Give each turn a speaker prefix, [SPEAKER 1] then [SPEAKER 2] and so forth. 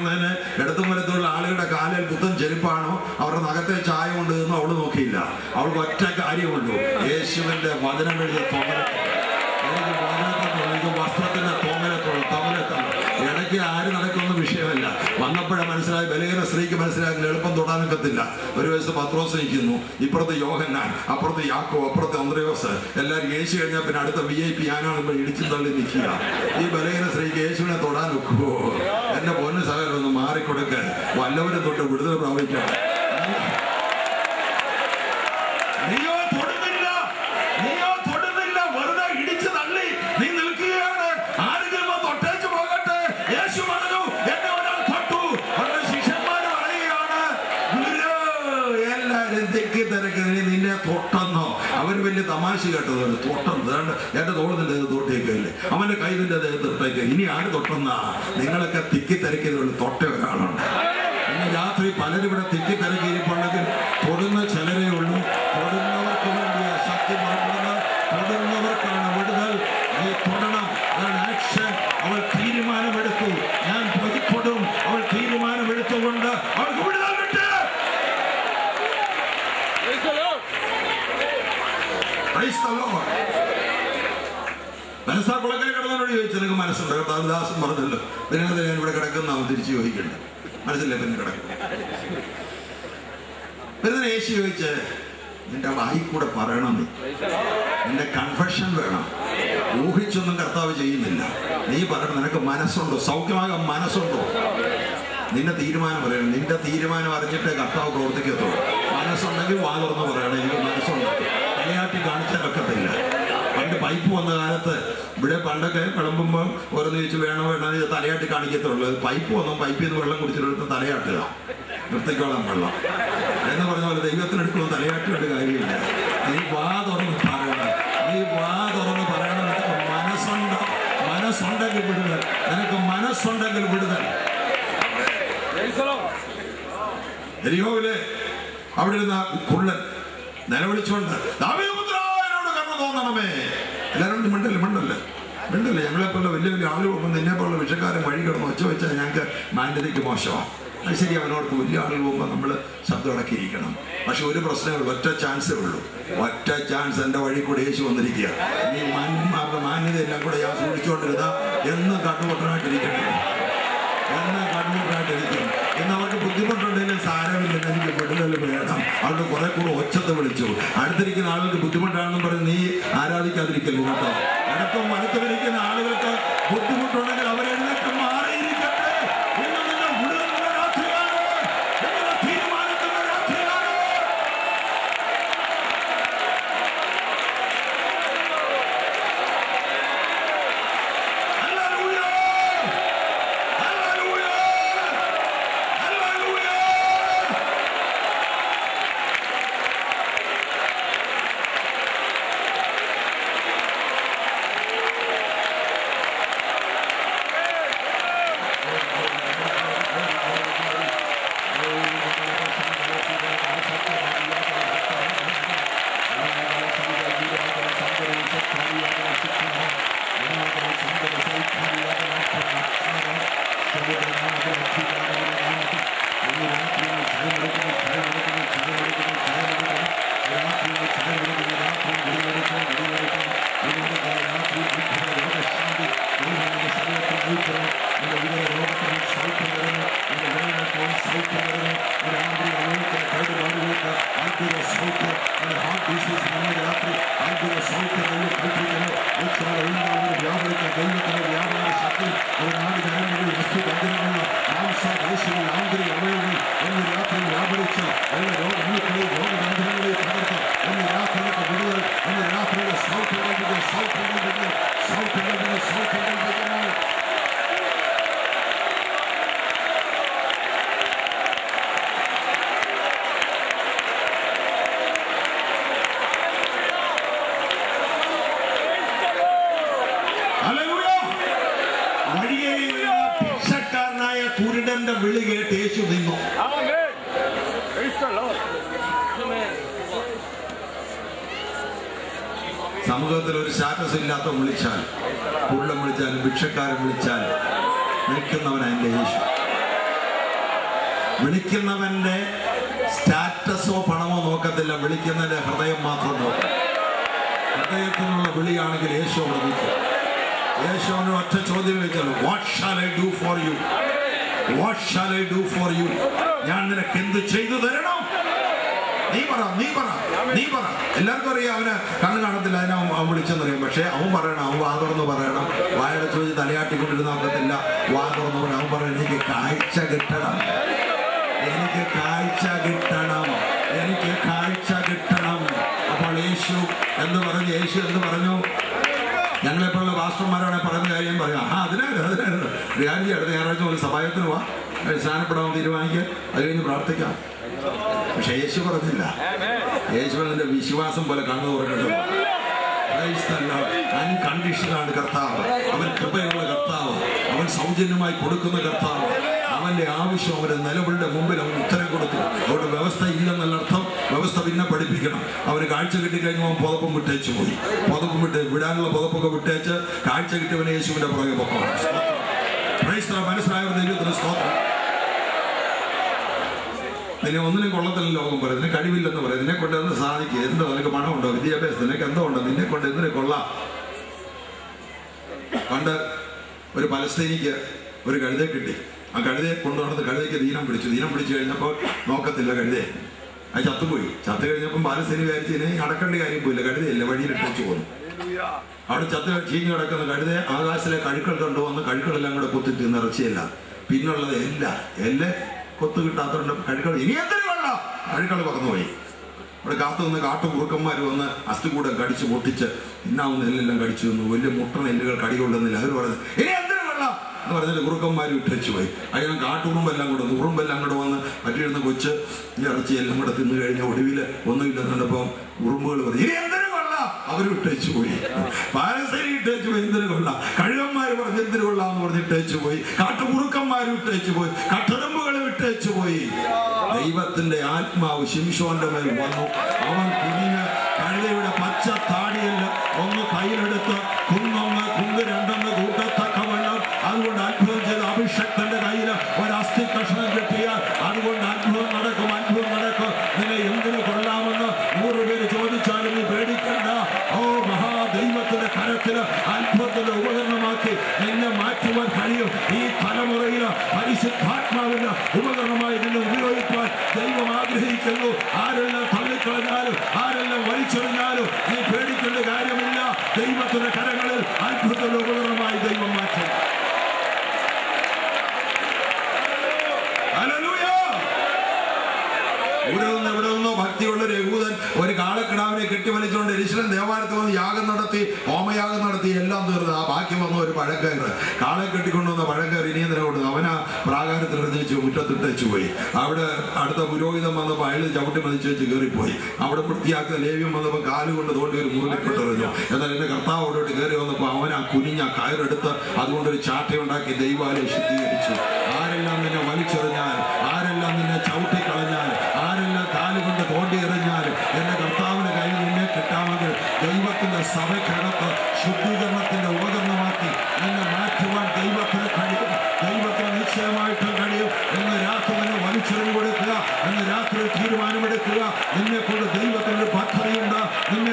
[SPEAKER 1] കയറുന്നതിന് ഇടത്തും വലത്തുള്ള ആളുകളുടെ കാലിൽ പുത്തൻ ചെരുപ്പാണോ അവരുടെ നഖത്തെ ചായ കൊണ്ട് നിന്നും അവള് നോക്കിയില്ല. അവൾക്ക് ഒറ്റ കാര്യമുള്ളൂ, യേശുവിന്റെ വചനം എഴുതിയ തോമലത്തുള്ളൂ. എനിക്ക് വചനത്തുള്ളൂ, എനിക്ക് വസ്ത്രത്തിന്റെ തോമലത്തുള്ളൂ. ഇടയ്ക്ക് ആര് നടക്കുന്ന വിഷയമല്ല. വന്നപ്പോഴേ മനസ്സിലായി, ബലഹീന സ്ത്രീക്ക് മനസ്സിലാക്കി എളുപ്പം തൊടാനൊക്കത്തില്ല. ഒരു വയസ്സ് പത്രോസ് നിൽക്കുന്നു, ഇപ്പുറത്ത് യോഹന്നാൻ, അപ്പുറത്ത് യാക്കോ, അപ്പുറത്ത് അന്ത്രയോസ്. എല്ലാവരും യേശു കഴിഞ്ഞാൽ പിന്നെ അടുത്ത VIP ഞാനാണ് ഇടിച്ചു തള്ളി നിൽക്കുക. ഈ ബലഹീന സ്ത്രീക്ക് യേശുവിനെ തൊടാൻ ഒക്കുവോ? എന്റെ പൊന്നു സഹോദരൻ ഒന്ന് മാറിക്കൊടുക്ക, വല്ലവരും തൊട്ട് വിടുതൽ പ്രാപിക്കാം. നീയോ തൊടുന്നില്ല, വെറുതെ ഇടിച്ചു തള്ളി നീ നിൽക്കുകയാണ്. ആരെങ്കിലും തൊട്ടേച്ച് പോകട്ടെ. യേശു പറഞ്ഞു, എന്നെ ഒരാൾ തൊട്ടു. അവരുടെ ശിഷ്യന്മാര് പറയുകയാണ്, എല്ലാരും തെക്കി തിരക്ക് നിന്നെ തൊട്ടെന്നോ. അവര് വലിയ തമാശ കേട്ടത്, തൊട്ടെന്ന് എന്റെ തോളത്തിന്റെ തൊട്ടേക്കല്ലേ, അവന്റെ കൈ നിന്റെ ദേഹത്ത് തൊട്ടേക്ക്. ഇനി ആര് തൊട്ടെന്നാ? നിങ്ങളൊക്കെ തിക്കി തിരക്കിയതുകൊണ്ട് തൊട്ട ഒരാളുണ്ട്. ഇന്ന് രാത്രി പലരും ഇവിടെ തിക്കി തിരക്കിയിരിപ്പുണ്ടെങ്കിൽ തൊടുന്ന ചിലരേ ഉള്ളൂ. തൊടുന്നവർക്ക് വേണ്ടിയ ശക്തി പുറപ്പെടുന്നത്, തൊടുന്നവർക്കാണ് വിടുതൽ. നീ തൊടണം, അതാണ് ആക്ഷൻ. അവൾ തീരുമാനമെടുത്തു, ഞാൻ തൊടും. അവൾ തീരുമാനമെടുത്തുകൊണ്ട് അവൾക്ക് വിടുതൽ കിട്ടി. മനസ്സാക്കുളക്കൽ കിടന്നോട് ചോദിച്ചു, നിനക്ക് മനസ്സുണ്ട്? കർത്താവിദാസൻ പറഞ്ഞല്ലോ, ഇതിനകത്ത് ഞാൻ ഇവിടെ കിടക്കുന്ന അവൻ തിരിച്ചു ചോദിക്കണ്ട, മനസ്സില്ല പിന്നെ കിടക്കും. പിന്നെ യേശു ചോദിച്ച്, നിന്റെ വായി കൂടെ പറയണം, നിന്റെ കൺഫഷൻ വേണം. ഊഹിച്ചൊന്നും കർത്താവ് ചെയ്യുന്നില്ല. നീ പറയണം, നിനക്ക് മനസ്സുണ്ടോ? സൗഖ്യമാകാൻ മനസ്സുണ്ടോ? നിന്റെ തീരുമാനം പറയണം. നിന്റെ തീരുമാനം അറിഞ്ഞിട്ടേ കർത്താവ് പ്രവർത്തിക്കത്തുള്ളൂ. മനസ്സുണ്ടെങ്കിൽ വാ തുറന്ന് പറയണം, എനിക്ക് മനസ്സുണ്ട്. തലയാട്ടി കാണിച്ചാൽ വെക്കത്തില്ല. പണ്ട് പൈപ്പ് വന്ന കാലത്ത് ഇവിടെ പണ്ടൊക്കെ വിളമ്പുമ്പോൾ ഓരോന്ന് ചോദിച്ചു വേണോ തലയാട്ടി കാണിക്കത്തുള്ളൂ. പൈപ്പ് വന്നു, പൈപ്പിൽ നിന്ന് വെള്ളം കുടിച്ചിട്ട് തലയാട്ടുക, നിർത്തിക്കോളാം വെള്ളം എന്ന് പറഞ്ഞ പോലെ ദൈവത്തിനെടുക്കുമ്പോൾ തലയാട്ടിയുടെ കാര്യമില്ല. നീ വാ തുറന്ന് പറയണം, നീ വാ തുറന്ന് പറയണം. നിനക്ക് മനസ്സുണ്ടെങ്കിൽ വിടുതൽ, നിനക്ക് മനസ്സുണ്ടെങ്കിൽ വിടുതൽ. എരിഹോവിലെ അവിടെ ഇരുന്ന കുള്ളൻ നിലവിളിച്ചുകൊണ്ട്, ദാവീദുപുത്രാ, കരുണ തോന്നണമേ. എല്ലാവരും മിണ്ടല്ലേ. ഞങ്ങളെപ്പോലെ വലിയ വലിയ ആളുകൾ നിന്നെ പോലുള്ള വിഷക്കാരൻ വഴി കിടന്ന് ഒച്ച വെച്ചാൽ ഞങ്ങൾക്ക് മാന്യതയ്ക്ക് മോശമാണ്. അത് ശരി, അവനോർക്ക് വലിയ ആളുകൾ പോകുമ്പോൾ നമ്മൾ ശബ്ദം അടക്കിയിരിക്കണം. പക്ഷെ ഒരു പ്രശ്നമേ ഉള്ളൂ, ഒറ്റ ചാൻസേ ഉള്ളൂ. ഒറ്റ ചാൻസ്. എൻ്റെ വഴി കൂടെ യേശു വന്നിരിക്കുക. നീ മാന്യന്മാരുടെ മാന്യത എല്ലാം കൂടെ ഞാൻ സൂക്ഷിച്ചുകൊണ്ടിരുന്ന എന്ന് കണ്ടുപൊട്ടനായിട്ടിരിക്കണം. ഇന്ന് അവർക്ക് ബുദ്ധിമുട്ടുണ്ടെങ്കിലും സാരമില്ലെന്ന് എനിക്ക് വിടുതൽ വേണം. അവരുടെ കുറെ കൂടെ ഒച്ചത്തെ വിളിച്ചു. അടുത്തിരിക്കുന്ന ആളുകൾക്ക് ബുദ്ധിമുട്ടാണെന്ന് പറഞ്ഞ് നീ ആരാധിക്കാതിരിക്കല്ലോ കേട്ടോ. ഇടത്തും അടുത്തിരിക്കുന്ന ആളുകൾക്ക് ബുദ്ധിമുട്ടുണ്ടെങ്കിൽ അവരെഴുന്നേറ്റ് മാറിയിരിക്കട്ടെ. തീരുമാനത്തിന്റെ രാത്രിയാണ്. കുരുടന്റെ വിളി കേട്ട് യേശു നിന്നു. സമൂഹത്തിൽ ഒരു സ്റ്റാറ്റസ് ഇല്ലാത്ത വിളിച്ചാൽ, കുരുടൻ വിളിച്ചാലും ഭിക്ഷക്കാരൻ വിളിച്ചാൽ നിൽക്കുന്നവനാ എന്റെ യേശു. വിളിക്കുന്നവന്റെ സ്റ്റാറ്റസോ പണമോ നോക്കത്തില്ല, വിളിക്കുന്നതിന്റെ ഹൃദയം മാത്രം നോക്കും. ഹൃദയത്തിനുള്ള വിളിയാണെങ്കിൽ യേശു അവിടെ നിൽക്കും. യേശുവിന് ഒറ്റ ചോദ്യം ചോദിച്ചാൽ, what shall I do for you? What shall I do for you? ഞാൻ നിനക്ക് എന്ത് ചെയ്തു തരണം? നീ പറ, നീ പറ, നീ പറ. എല്ലാവർക്കും അറിയാം അവന് കണ്ണ് കാണത്തില്ല, അതിനെ അവൻ വിളിച്ചെന്നറിയാം. പക്ഷെ അവൻ പറയണം, അവൻ വാ തുറന്ന് പറയണം. വായുടെ ചോദിച്ച് തലയാട്ടിക്കൊണ്ടിരുന്ന നോക്കത്തില്ല. വാ തുറന്ന് പറയണം. അവൻ പറയണം, എനിക്ക് കാഴ്ച കിട്ടണം, എനിക്ക് കാഴ്ച കിട്ടണം, എനിക്ക് കാഴ്ച കിട്ടണം. അപ്പോൾ യേശു എന്ന് പറഞ്ഞു, യേശു എന്ന് പറഞ്ഞു, ഞങ്ങളെപ്പോലുള്ള പാസ്റ്റർമാരാണ് പറയുന്ന കാര്യം പറയാം. അതിനായിരുന്നു റിയാലിറ്റി അടുത്ത ഞായറാഴ്ച മുതൽ സഭായത്തിന് പോവാ, സ്നാനപ്പെടാൻ തീരുമാനിക്കുക, അത് കഴിഞ്ഞ് പ്രാർത്ഥിക്കാം. പക്ഷെ യേശു പറഞ്ഞില്ല. യേശുവിന്റെ വിശ്വാസം പോലെ കണ്ണു തുറക്കട്ടെ. അൺകണ്ടീഷനാണ് കർത്താവ്. അവൻ കൃപയുള്ള കർത്താവ്, അവൻ സൗജന്യമായി കൊടുക്കുന്ന കർത്താവ്. അവന്റെ ആവശ്യം അവന്റെ നിലവിളുടെ മുമ്പിൽ അവൻ ഉത്തരം കൊടുത്തു. അവിടെ വ്യവസ്ഥ ഇല്ലെന്നല്ല അർത്ഥം. വ്യവസ്ഥ പിന്നെ പഠിപ്പിക്കണം. അവന് കാഴ്ച കിട്ടിക്കഴിഞ്ഞാൽ അവൻ പുതപ്പും വിട്ടേച്ചു പോയി. പുതപ്പും വിടാനുള്ള പുതപ്പൊക്കെ വിട്ടേച്ച് കാഴ്ച കിട്ടിയവനെ യേശുവിന്റെ പുറകെ പൊക്കണം. മനസ്സിലായ ദൈവത്തിന് സ്തോത്രം. നിന്നെ ഒന്നിനും കൊള്ളത്തില്ല ലോകം പറയും, നിന്നെ കഴിവില്ലെന്ന് പറയും, നിന്നെ കൊണ്ട് എന്ത് സാധിക്കും, എന്തോ നിനക്ക് പണമുണ്ടോ, വിദ്യാഭ്യാസം നിനക്ക് എന്തോ ഉണ്ടോ, നിന്നെ കൊണ്ട് എന്തിനു കൊള്ളാം. പണ്ട് ഒരു പലസ്തീനിക്ക് ഒരു കഴുതയെ കിട്ടി. ആ കഴുതയെ കൊണ്ടുവന്നത് കഴുതയ്ക്ക് ദീനം പിടിച്ചു കഴിഞ്ഞപ്പോൾ നോക്കത്തില്ല, കഴുതയെ അത് ചത്തുപോയി. ചത്തു കഴിഞ്ഞപ്പോൾ പാലസ്തീനി വിചാരിച്ച് ഇനി അടക്കേണ്ട കാര്യം പോയില്ല, കഴുതയില്ല, വഴിയിലിട്ടു പോന്നു. അവിടെ ചീഞ്ഞ് കിടക്കുന്ന കഴുതയെ ആകാശത്തിലെ കഴുക്കൾ കൊണ്ടുവന്ന് കഴുക്കളെല്ലാം കൂടെ കുത്തി തിന്ന് ഇറച്ചിയല്ല, പിന്നുള്ളത് എല്ലാം കൊത്തു കിട്ടാത്തതുകൊണ്ട് കഴുക്കൾ ഇനി എന്തൊരു വെള്ളം കഴുക്കൾ പറന്നുപോയി. ഇവിടെ കാത്തു നിന്ന് കാട്ടുകുറുക്കന്മാർ വന്ന് അസ്ഥികൂടം കടിച്ച് പൊട്ടിച്ച് ഇന്നാവുന്ന നെല്ലെല്ലാം കടിച്ചു തന്നു. വലിയ മുട്ട നെല്ലുകൾ കടികൊള്ളുന്നില്ല. അവർ പറഞ്ഞു ഇനി എന്തൊരു വെള്ളം എന്ന് പറഞ്ഞിട്ട് കുറുക്കന്മാർ വിട്ടു പോയി. അതിന് കാട്ടുകുറുമ്പെല്ലാം കൂടെ ഉറുമ്പെല്ലാം കൂടെ വന്ന് പറ്റിയിരുന്ന കൊച്ച് ഇറച്ചി എല്ലാം കൂടെ തിന്നു കഴിഞ്ഞ ഒടുവിൽ ഒന്നുമില്ലെന്നുണ്ടപ്പം ഉറുമ്പുകൾ പറഞ്ഞു ഇനി എന്തൊരു കൊള്ളാം, അവർ വിട്ടേച്ചു പോയി. പാലസ്തീനി ഇട്ടേച്ചു പോയി, എന്തിനു കൊള്ളാം. കഴുകന്മാർ പറഞ്ഞ് എന്തിനു കൊള്ളാന്ന് പറഞ്ഞ് ഇട്ടേച്ചു പോയി. കാട്ടുകുറുക്കന്മാർ വിട്ടേച്ചു പോയി. കട്ടുറുമ്പുകൾ വിട്ടേച്ചു പോയി. ദൈവത്തിന്റെ ആത്മാവ് ശിംശോന്റെ മേൽ വന്നു. അവൻ കുഞ്ഞിന് കഴുതയുടെ പച്ച താടിയല്ല ഒന്ന് കയ്യിലെടുത്ത് കുങ്ക് രണ്ടെന്ന് കൂട്ടത്തക്കവണ്ണം അതുകൊണ്ട് അത്ഭുതം ചെയ്ത അഭിഷക്തന്റെ കയ്യിൽ ഒരസ്ഥി കഷ്ണം കിട്ടിയാൽ അതുകൊണ്ട് അത്ഭുതം നടക്കും, അത്ഭുതം നടക്കും. നിന്നെ എന്തിനു കൊള്ളാമെന്ന് 100 പേര് ചോദിച്ചാലും നീ പേടിക്കണ്ട. ഓ മഹാദൈവത്തിന്റെ കരത്തിന് അത്ഭുതത്തിന്റെ ഉപകരണമാക്കി നിന്നെ മാറ്റുവാൻ കഴിയും. ഈ തലമുറയിൽ പരിശുദ്ധാത്മാവിന്റെ ഉപകരണമായി നിന്നെ ഉപയോഗിക്കുവാൻ ദൈവം ആഗ്രഹിക്കുന്നു. ആരെല്ലാം തള്ളിക്കളഞ്ഞാലും ആരെല്ലാം വലിച്ചെറിഞ്ഞാലും നീ പേടിക്കേണ്ട കാര്യമില്ല. ദൈവത്തിന്റെ കരങ്ങളിൽ അത്ഭുതത്തിന്റെ ഉപകരണമായി ദൈവം മാറ്റും. ഇവിടെ നിന്നോ ഭക്തിയുള്ള ഒരു യഹൂദൻ ഒരു കാളക്കിടാവിനെ കെട്ടിവലിച്ചുകൊണ്ട് യെരൂശലേം ദേവാലയത്തിൽ വന്ന് യാഗം നടത്തി, ഹോമയാഗം നടത്തി, എല്ലാം തീർന്നു. ആ ബാക്കി വന്ന ഒരു പഴങ്കയറ്, കാളെ കെട്ടിക്കൊണ്ടുവന്ന പഴങ്കയർ ഇനിയും നിലകൊണ്ടു. അവനാ പ്രാകാരത്തിൽ എറിഞ്ഞു മുറ്റത്തിട്ടേച്ചു പോയി. അവിടെ അടുത്ത പുരോഹിതം വന്നപ്പോൾ അയാൾ ചവിട്ടി മതിച്ചു വെച്ച് കയറിപ്പോയി. അവിടെ വൃത്തിയാക്കുന്ന ലേവ്യം വന്നപ്പോൾ കാലുകൊണ്ട് തോണ്ടി ഒരു മുറിലിപ്പെട്ടെറിഞ്ഞു. എന്നാൽ എന്റെ കർത്താവോടോട്ട് കയറി വന്നപ്പോൾ അവൻ ആ കുനിഞ്ഞ കയറെടുത്ത് അതുകൊണ്ടൊരു ചാട്ടയുണ്ടാക്കി ദൈവാലയം ശുദ്ധീകരിച്ചു. ആരെല്ലാം നിന്നെ വലിച്ചെറിഞ്ഞാൽ, ആരെല്ലാം നിന്നെ ചവിട്ടിക്കളഞ്ഞാൽ, ആരെല്ലാം കാലുകൊണ്ട് തോണ്ടി എറിഞ്ഞാൽ എന്റെ കർത്താവിന്റെ കയ്യിൽ നിന്നെ കിട്ടാമെങ്കിൽ ദൈവത്തിന്റെ സഭയ്ക്കകത്ത് ശുദ്ധീകരണം